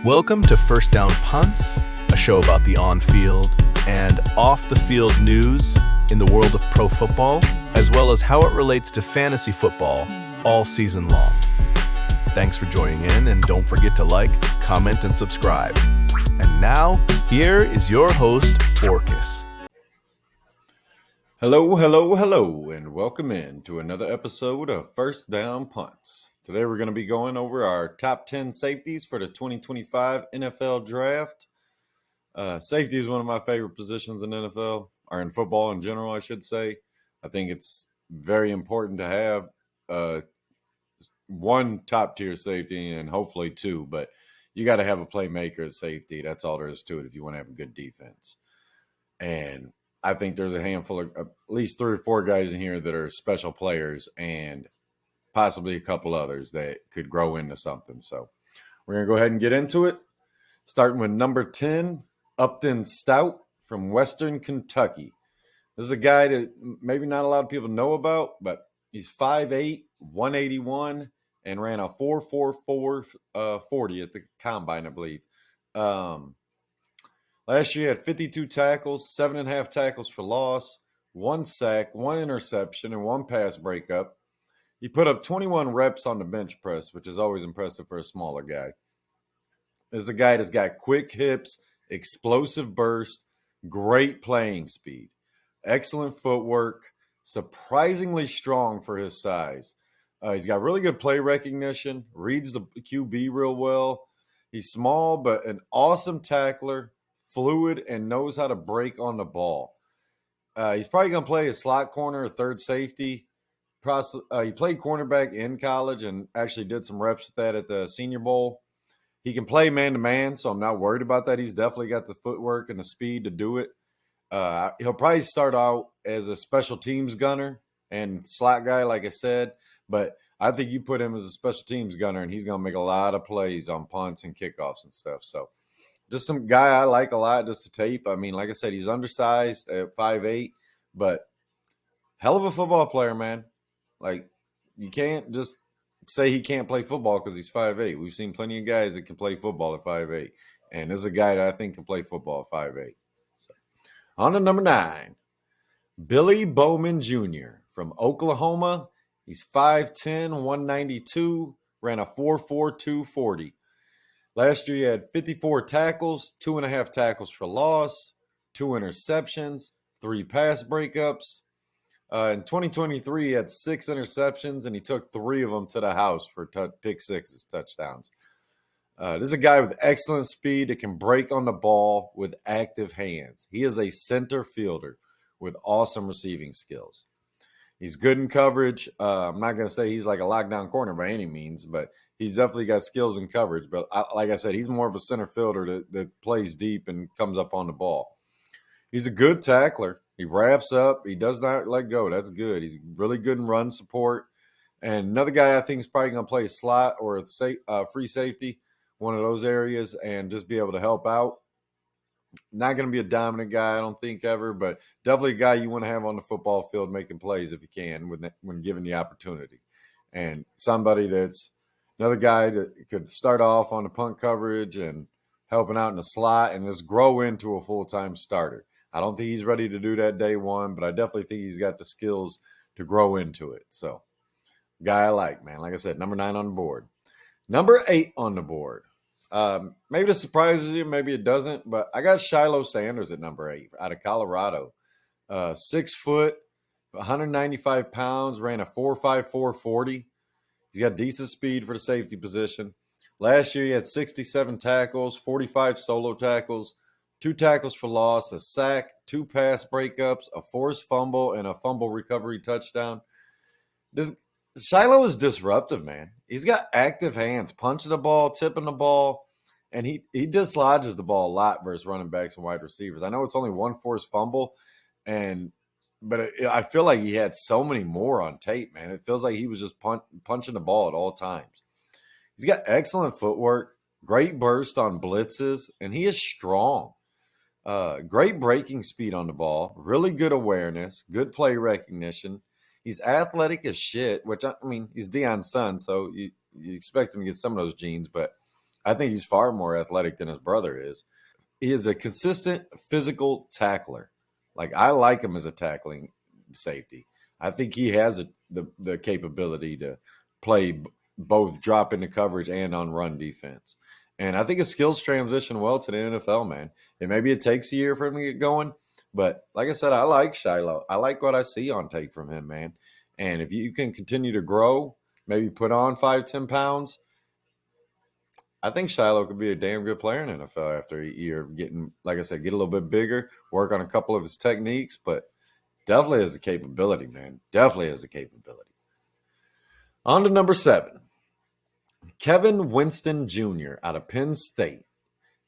Welcome to First Down Punts, a show about the on-field and off-the-field news in the world of pro football, as well as how it relates to fantasy football all season long. Thanks for joining in, and don't forget to like, comment, and subscribe. And now, here is your host, Orcus. Hello, and welcome in to another episode of First Down Punts. Today we're going to be going over our top 10 safeties for the 2025 NFL Draft. Safety is one of my favorite positions in NFL, or in football in general, I should say. I think it's very important to have one top-tier safety and hopefully two, but you got to have a playmaker at safety. That's all there is to it if you want to have a good defense. And I think there's a handful of at least 3 or 4 guys in here that are special players and possibly a couple others that could grow into something. So we're going to go ahead and get into it, starting with number 10, Upton Stout from Western Kentucky. This is a guy that maybe not a lot of people know about, but he's 5'8", 181, and ran a 4.44 40 at the combine, I believe. Last year he had 52 tackles, 7.5 tackles for loss, 1 sack, 1 interception, and 1 pass breakup. He put up 21 reps on the bench press, which is always impressive for a smaller guy. This is a guy that's got quick hips, explosive burst, great playing speed, excellent footwork, surprisingly strong for his size. He's got really good play recognition, reads the QB real well. He's small, but an awesome tackler, fluid, and knows how to break on the ball. He's probably going to play a slot corner or third safety. He played cornerback in college and actually did some reps at that at the Senior Bowl. He can play man-to-man, so I'm not worried about that. He's definitely got the footwork and the speed to do it. He'll probably start out as a special teams gunner and slot guy, like I said, but I think you put him as a special teams gunner, and he's going to make a lot of plays on punts and kickoffs and stuff. So just some guy I like a lot just to tape. I mean, like I said, he's undersized at 5'8", but hell of a football player, man. Like, you can't just say he can't play football because he's 5'8". We've seen plenty of guys that can play football at 5'8", and this is a guy that I think can play football at 5'8". So, on to number 9, Billy Bowman Jr. from Oklahoma. He's 5'10", 192, ran a 4.42 40. Last year he had 54 tackles, 2.5 tackles for loss, 2 interceptions, 3 pass breakups. In 2023, he had 6 interceptions, and he took 3 of them to the house for pick sixes, touchdowns. This is a guy with excellent speed that can break on the ball with active hands. He is a center fielder with awesome receiving skills. He's good in coverage. I'm not going to say he's like a lockdown corner by any means, but he's definitely got skills in coverage. But like I said, he's more of a center fielder that plays deep and comes up on the ball. He's a good tackler. He wraps up. He does not let go. That's good. He's really good in run support. And another guy I think is probably going to play a slot or a free safety, one of those areas, and just be able to help out. Not going to be a dominant guy, I don't think, ever, but definitely a guy you want to have on the football field making plays if you can when given the opportunity. And somebody that's another guy that could start off on the punt coverage and helping out in the slot and just grow into a full-time starter. I don't think he's ready to do that day one, but I definitely think he's got the skills to grow into it. So, guy I like, man. Like I said, number 9 on the board. Number 8 on the board. Maybe this surprises you, maybe it doesn't, but I got Shiloh Sanders at number 8 out of Colorado. 6 foot, 195 pounds, ran a 4.54 40. He's got decent speed for the safety position. Last year he had 67 tackles, 45 solo tackles, 2 tackles for loss, a sack, 2 pass breakups, a forced fumble, and a fumble recovery touchdown. Shiloh is disruptive, man. He's got active hands, punching the ball, tipping the ball, and he dislodges the ball a lot versus running backs and wide receivers. I know it's only 1 forced fumble, but I feel like he had so many more on tape, man. It feels like he was just punching the ball at all times. He's got excellent footwork, great burst on blitzes, and he is strong. Great breaking speed on the ball, really good awareness, good play recognition. He's athletic as shit, which, I mean, he's Deion's son, so you expect him to get some of those genes, but I think he's far more athletic than his brother is. He is a consistent physical tackler. Like, I like him as a tackling safety. I think he has the capability to play both drop into coverage and on run defense. And I think his skills transition well to the NFL, man. And maybe it takes a year for him to get going. But like I said, I like Shiloh. I like what I see on tape from him, man. And if you can continue to grow, maybe put on 5-10 pounds, I think Shiloh could be a damn good player in NFL after a year of getting, like I said, get a little bit bigger, work on a couple of his techniques, but definitely has the capability, man. Definitely has the capability. On to number 7. Kevin Winston Jr. out of Penn State.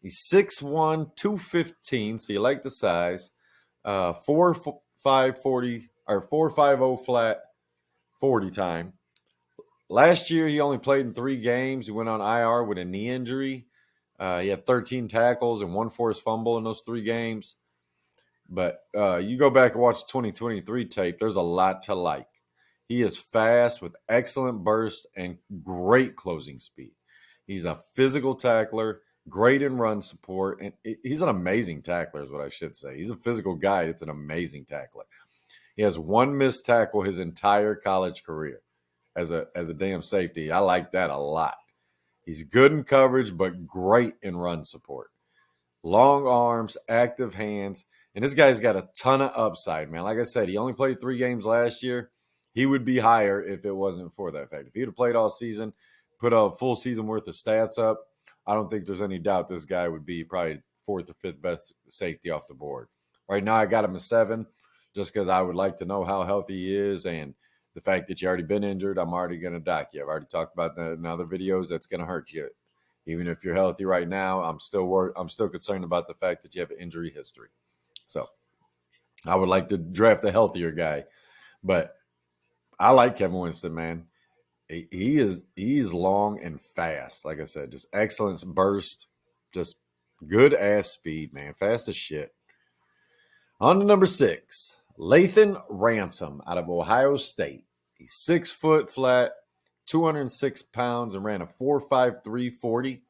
He's 6'1", 215, so you like the size. 4.5 40 or 4.50 flat 40 time. Last year, he only played in 3 games. He went on IR with a knee injury. He had 13 tackles and 1 forced fumble in those 3 games. But you go back and watch 2023 tape, there's a lot to like. He is fast with excellent burst and great closing speed. He's a physical tackler, great in run support, and he's an amazing tackler is what I should say. He's a physical guy. It's an amazing tackler. He has 1 missed tackle his entire college career as a damn safety. I like that a lot. He's good in coverage, but great in run support. Long arms, active hands, and this guy's got a ton of upside, man. Like I said, he only played 3 games last year. He would be higher if it wasn't for that fact. If he'd have played all season, put a full season worth of stats up, I don't think there's any doubt this guy would be probably 4th or 5th best safety off the board. Right now, I got him a 7 just because I would like to know how healthy he is, and the fact that you already been injured, I'm already going to dock you. I've already talked about that in other videos. That's going to hurt you. Even if you're healthy right now, I'm still concerned about the fact that you have an injury history. So I would like to draft a healthier guy, but I like Kevin Winston, man. He's long and fast. Like I said, just excellence burst, just good ass speed, man. Fast as shit. On to number 6, Lathan Ransom out of Ohio State. He's 6 foot flat, 206 pounds, and ran a 4.53 40.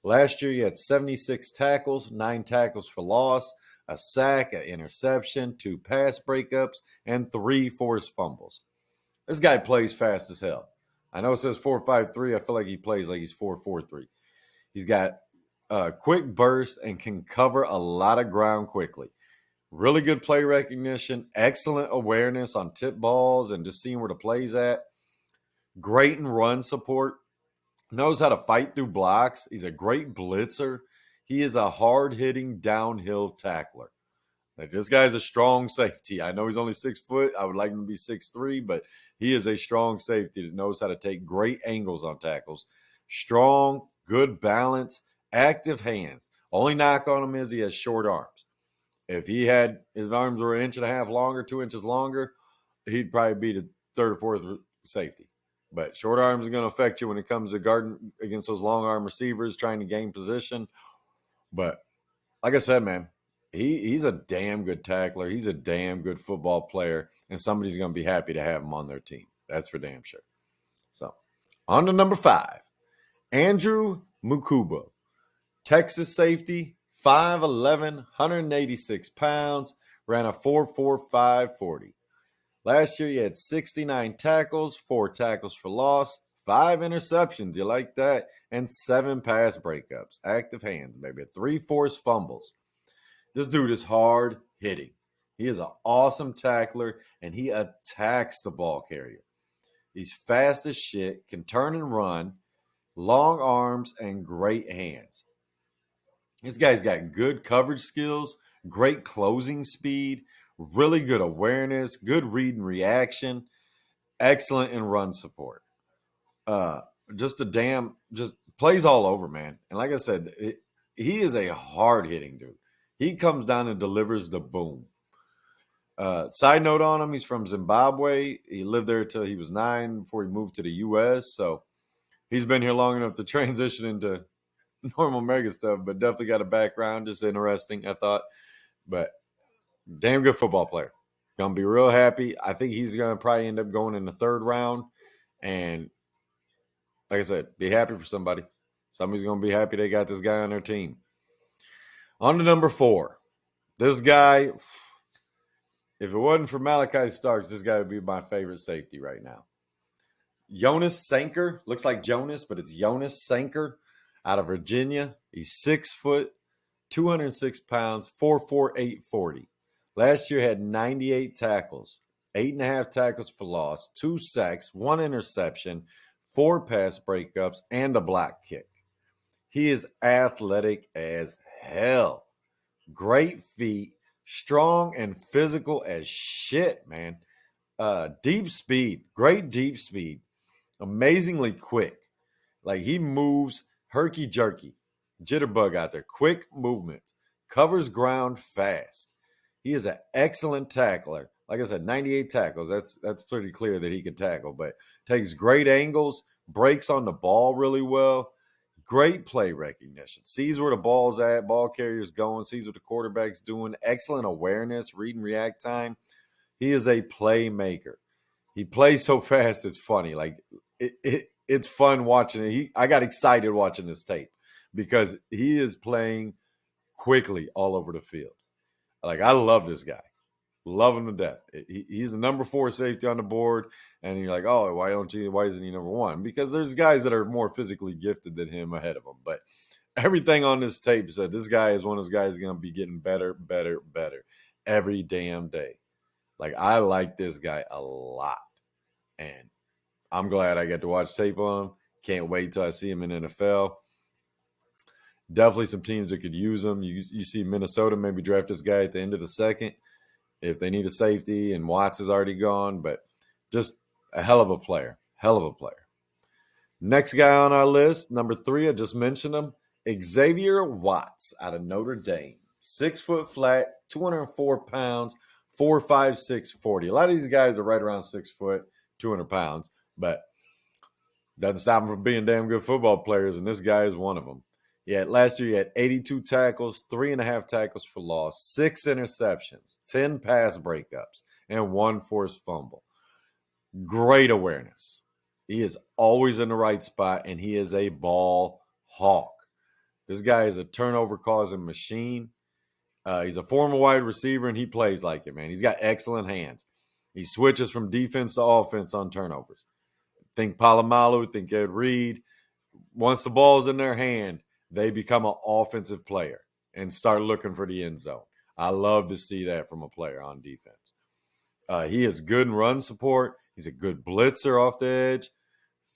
Last year, he had 76 tackles, 9 tackles for loss, a sack, an interception, 2 pass breakups, and 3 forced fumbles. This guy plays fast as hell. I know it says 4.53. I feel like he plays like he's 4.43. He's got a quick burst and can cover a lot of ground quickly. Really good play recognition, excellent awareness on tip balls and just seeing where the play's at. Great in run support. Knows how to fight through blocks. He's a great blitzer. He is a hard-hitting downhill tackler. Like, this guy's a strong safety. I know he's only 6 foot. I would like him to be 6'3", but he is a strong safety that knows how to take great angles on tackles. Strong, good balance, active hands. Only knock on him is he has short arms. If he had his arms were 1.5 inches longer, 2 inches longer, he'd probably be the 3rd or 4th safety. But short arms are going to affect you when it comes to guarding against those long arm receivers trying to gain position. But like I said, man, he's a damn good tackler. He's a damn good football player, and somebody's going to be happy to have him on their team. That's for damn sure. So on to number 5, Andrew Mukuba, Texas safety, 5'11", 186 pounds, ran a 4.45 40. Last year, he had 69 tackles, 4 tackles for loss, 5 interceptions. You like that? And 7 pass breakups. Active hands, maybe 3 forced fumbles. This dude is hard hitting. He is an awesome tackler, and he attacks the ball carrier. He's fast as shit, can turn and run, long arms, and great hands. This guy's got good coverage skills, great closing speed, really good awareness, good read and reaction, excellent in run support. Just plays all over, man. And like I said, he is a hard-hitting dude. He comes down and delivers the boom. Side note on him, he's from Zimbabwe. He lived there until he was 9 before he moved to the U.S., so he's been here long enough to transition into normal mega stuff, but definitely got a background. Just interesting, I thought. But damn good football player. Gonna be real happy. I think he's gonna probably end up going in the 3rd round. And like I said, be happy for somebody. Somebody's going to be happy they got this guy on their team. On to number 4. This guy, if it wasn't for Malaki Starks, this guy would be my favorite safety right now. Jonas Sanker. Looks like Jonas, but it's Jonas Sanker out of Virginia. He's 6 foot, 206 pounds, 4'4", 840. Last year had 98 tackles, 8.5 tackles for loss, 2 sacks, 1 interception, 4 pass breakups, and a block kick. He is athletic as hell. Great feet, strong and physical as shit, man. Deep speed, great deep speed, amazingly quick. Like he moves herky-jerky, jitterbug out there, quick movement, covers ground fast. He is an excellent tackler. Like I said, 98 tackles. That's pretty clear that he can tackle, but takes great angles, breaks on the ball really well. Great play recognition. Sees where the ball's at, ball carrier's going, sees what the quarterback's doing. Excellent awareness, read and react time. He is a playmaker. He plays so fast, it's funny. Like it's fun watching it. I got excited watching this tape because he is playing quickly all over the field. Like I love this guy. Love him to death. He's the number 4 safety on the board, and you're like, oh, why isn't he number 1? Because there's guys that are more physically gifted than him ahead of him. But everything on this tape said this guy is one of those guys going to be getting better every damn day. Like I like this guy a lot, and I'm glad I get to watch tape on him. Can't wait till I see him in NFL. Definitely some teams that could use him. You see Minnesota maybe draft this guy at the end of the second if they need a safety, and Watts is already gone, but just a hell of a player. Next guy on our list, number 3, I just mentioned him, Xavier Watts out of Notre Dame. 6 foot flat, 204 pounds, 4'5", 640. A lot of these guys are right around 6 foot, 200 pounds, but doesn't stop them from being damn good football players, and this guy is one of them. Last year he had 82 tackles, 3.5 tackles for loss, 6 interceptions, 10 pass breakups, and 1 forced fumble. Great awareness. He is always in the right spot, and he is a ball hawk. This guy is a turnover-causing machine. He's a former wide receiver, and he plays like it, man. He's got excellent hands. He switches from defense to offense on turnovers. Think Palomalu, think Ed Reed. Once the ball's in their hand, they become an offensive player and start looking for the end zone. I love to see that from a player on defense. He is good in run support. He's a good blitzer off the edge.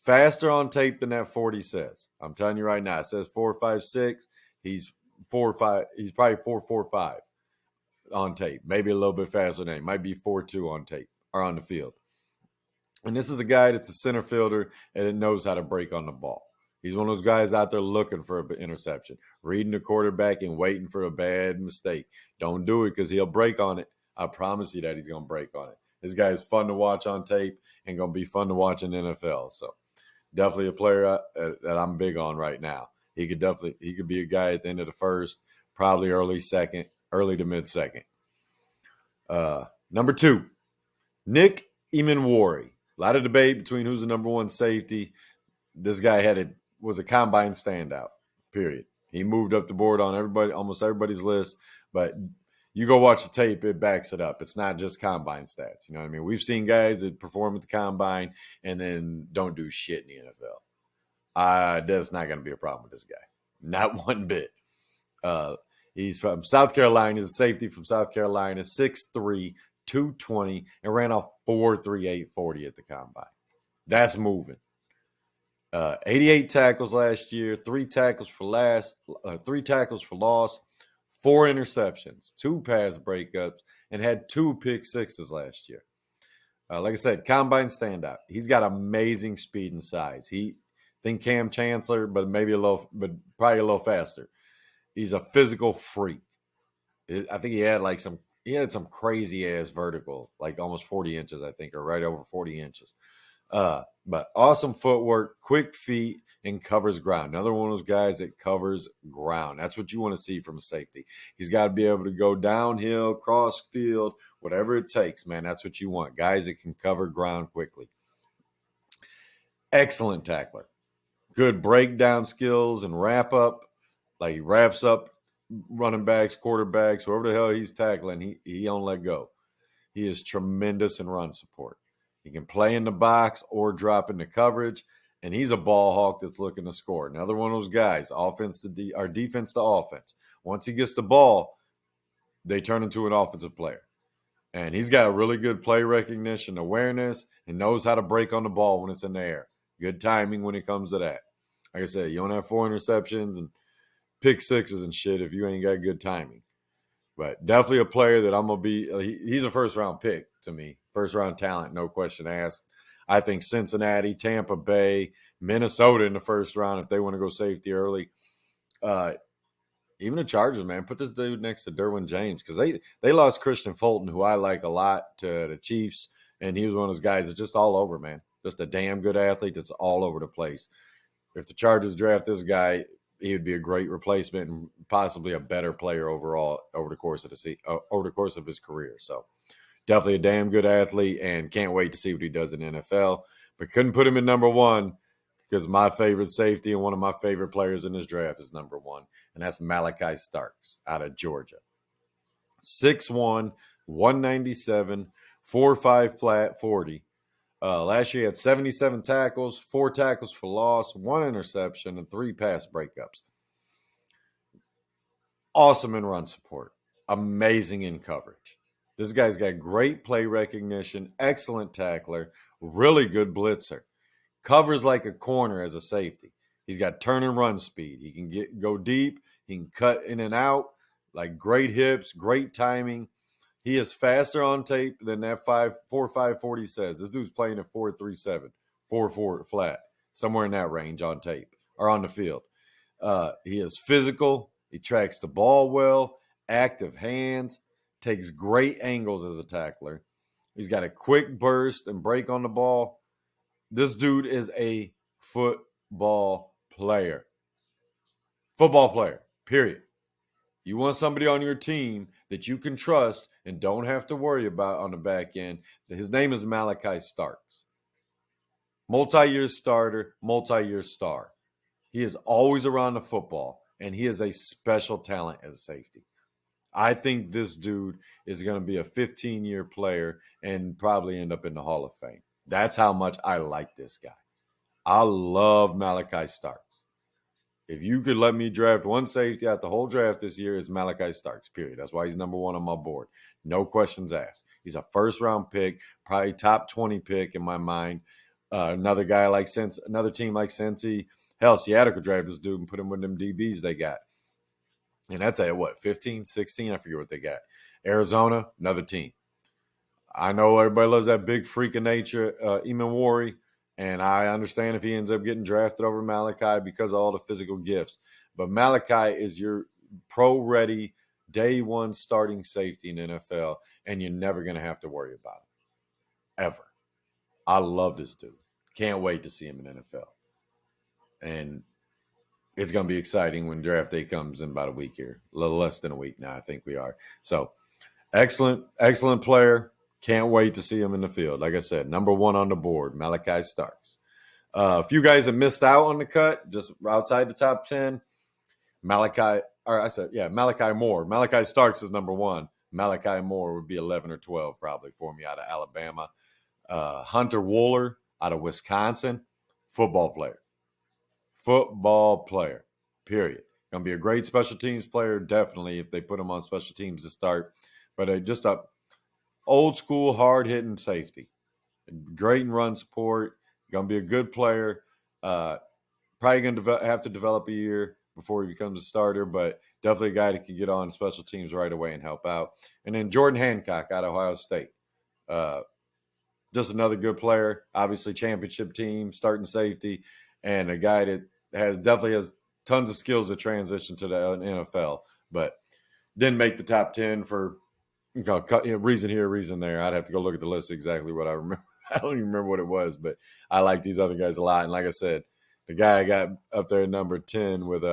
Faster on tape than that 40 says. I'm telling you right now, it says 4.56. He's 4.5. He's probably 4.45 on tape. Maybe a little bit faster than that. Might be 4.2 on tape or on the field. And this is a guy that's a center fielder and it knows how to break on the ball. He's one of those guys out there looking for an interception, reading the quarterback and waiting for a bad mistake. Don't do it because he'll break on it. I promise you that he's going to break on it. This guy is fun to watch on tape and going to be fun to watch in the NFL. So definitely a player that I'm big on right now. He could be a guy at the end of the first, probably early to mid second. Number 2, Nick EMMANWORI. A lot of debate between who's the number 1 safety. This guy was a combine standout, period. He moved up the board on almost everybody's list, but you go watch the tape, it backs it up. It's not just combine stats. You know what I mean? We've seen guys that perform at the combine and then don't do shit in the NFL. That's not going to be a problem with this guy. Not one bit. He's from South Carolina. He's a safety from South Carolina, 6'3", 220, and ran off 4.3, 840 at the combine. That's moving. 88 tackles last year, 3 tackles for loss, 4 interceptions, 2 pass breakups, and had 2 pick sixes last year. Like I said, combine standout. He's got amazing speed and size. Think Cam Chancellor, but probably a little faster. He's a physical freak. I think he had some crazy ass vertical, like almost 40 inches, I think, or right over 40 inches. But awesome footwork, quick feet, and covers ground. Another one of those guys that covers ground. That's what you want to see from a safety. He's got to be able to go downhill, cross field, whatever it takes, man. That's what you want. Guys that can cover ground quickly. Excellent tackler. good breakdown skills and wrap up. Like he wraps up running backs, quarterbacks, whoever the hell he's tackling, he don't let go. He is tremendous in run support. He can play in the box or drop into coverage, and he's a ball hawk that's looking to score. Another one of those guys, offense to defense to offense. Once he gets the ball, they turn into an offensive player. And he's got really good play recognition, awareness, and knows how to break on the ball when it's in the air. Good timing when it comes to that. Like I said, you don't have 4 interceptions and pick sixes and shit if you ain't got good timing. But definitely a player that I'm going to be he's a first-round pick to me. First-round talent, no question asked. I think Cincinnati, Tampa Bay, Minnesota in the first round if they want to go safety early. Even the Chargers, man, put this dude next to Derwin James because they lost Christian Fulton, who I like a lot, to the Chiefs, and he was one of those guys that's just all over, man. Just a damn good athlete that's all over the place. If the Chargers draft this guy, he would be a great replacement and possibly a better player overall over the course of his career. So definitely a damn good athlete, and can't wait to see what he does in the NFL. But couldn't put him in number one because my favorite safety and one of my favorite players in this draft is number one, and that's Malaki Starks out of Georgia. 6'1", 197, 4.5 flat, 40. Last year he had 77 tackles, 4 tackles for loss, 1 interception, and 3 pass breakups. Awesome in run support. Amazing in coverage. This guy's got great play recognition, excellent tackler, really good blitzer. Covers like a corner as a safety. He's got turn and run speed. He can go deep. He can cut in and out. Like great hips, great timing. He is faster on tape than that 4.5 says. This dude's playing at 4.37, 4.4 flat, somewhere in that range on tape or on the field. He is physical. He tracks the ball well, active hands, takes great angles as a tackler. He's got a quick burst and break on the ball. This dude is a football player. Football player, period. You want somebody on your team that you can trust and don't have to worry about on the back end. His name is Malaki Starks. Multi-year starter, multi-year star. He is always around the football, and he is a special talent as a safety. I think this dude is going to be a 15-year player and probably end up in the Hall of Fame. That's how much I like this guy. I love Malaki Starks. If you could let me draft one safety out the whole draft this year, it's Malaki Starks, period. That's why he's number one on my board. No questions asked. He's a first-round pick, probably top 20 pick in my mind. Another team like Cincy. Hell, Seattle could draft this dude and put him with them DBs they got. And that's at what, 15, 16? I forget what they got. Arizona, another team. I know everybody loves that big freak of nature, EMMANWORI, and I understand if he ends up getting drafted over Malaki because of all the physical gifts. But Malaki is your pro-ready, day one starting safety in the NFL, and you're never going to have to worry about him. Ever. I love this dude. Can't wait to see him in the NFL. And it's going to be exciting when draft day comes in about a week here. A little less than a week now, I think we are. So, excellent player. Can't wait to see him in the field. Like I said, number one on the board, Malaki Starks. A few guys that missed out on the cut, just outside the top 10. Malaki Moore. Malaki Starks is number one. Malaki Moore would be 11 or 12 probably for me out of Alabama. Hunter Wooler out of Wisconsin. Football player. Period. Going to be a great special teams player, definitely, if they put him on special teams to start. But just a old school, hard-hitting safety. Great in run support. Going to be a good player. Probably going to have to develop a year before he becomes a starter, but definitely a guy that can get on special teams right away and help out. And then Jordan Hancock out of Ohio State. Just another good player. Obviously, championship team, starting safety, and a guy that definitely has tons of skills to transition to the NFL, but didn't make the top 10 for reason here, reason there. I'd have to go look at the list exactly what I remember. I don't even remember what it was, but I like these other guys a lot. And like I said, the guy I got up there at number 10 with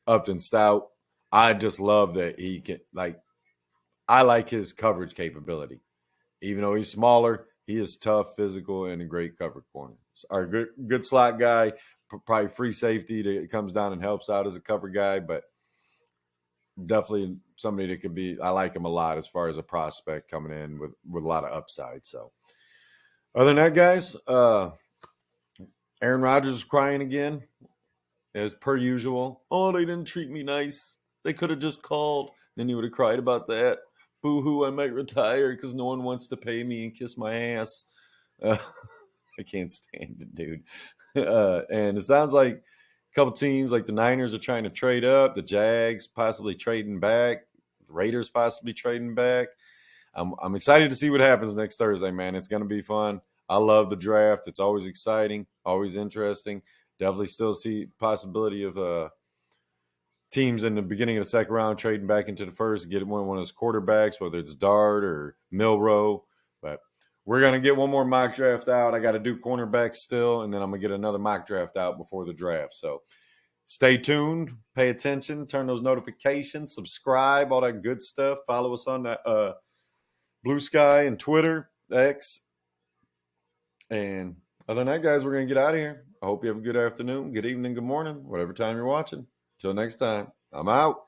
Upton Stout, I just love that he can, I like his coverage capability. Even though he's smaller, he is tough, physical, and a great cover corner. Our good slot guy, probably free safety that comes down and helps out as a cover guy, but definitely somebody that could be. I like him a lot as far as a prospect coming in with a lot of upside. So, other than that, guys, Aaron Rodgers is crying again, as per usual. Oh, they didn't treat me nice. They could have just called. Then he would have cried about that. Boo hoo, I might retire because no one wants to pay me and kiss my ass. I can't stand it, dude. And it sounds like a couple teams like the Niners are trying to trade up, the Jags possibly trading back, the Raiders possibly trading back. I'm excited to see what happens next Thursday, man. It's going to be fun. I love the draft. It's always exciting, always interesting. Definitely still see possibility of teams in the beginning of the second round trading back into the first, get one of those quarterbacks, whether it's Dart or Milrow. But we're going to get one more mock draft out. I got to do cornerbacks still, and then I'm going to get another mock draft out before the draft. So stay tuned, pay attention, turn those notifications, subscribe, all that good stuff. Follow us on that Blue Sky and Twitter, X. And other than that, guys, we're going to get out of here. I hope you have a good afternoon, good evening, good morning, whatever time you're watching. Till next time, I'm out.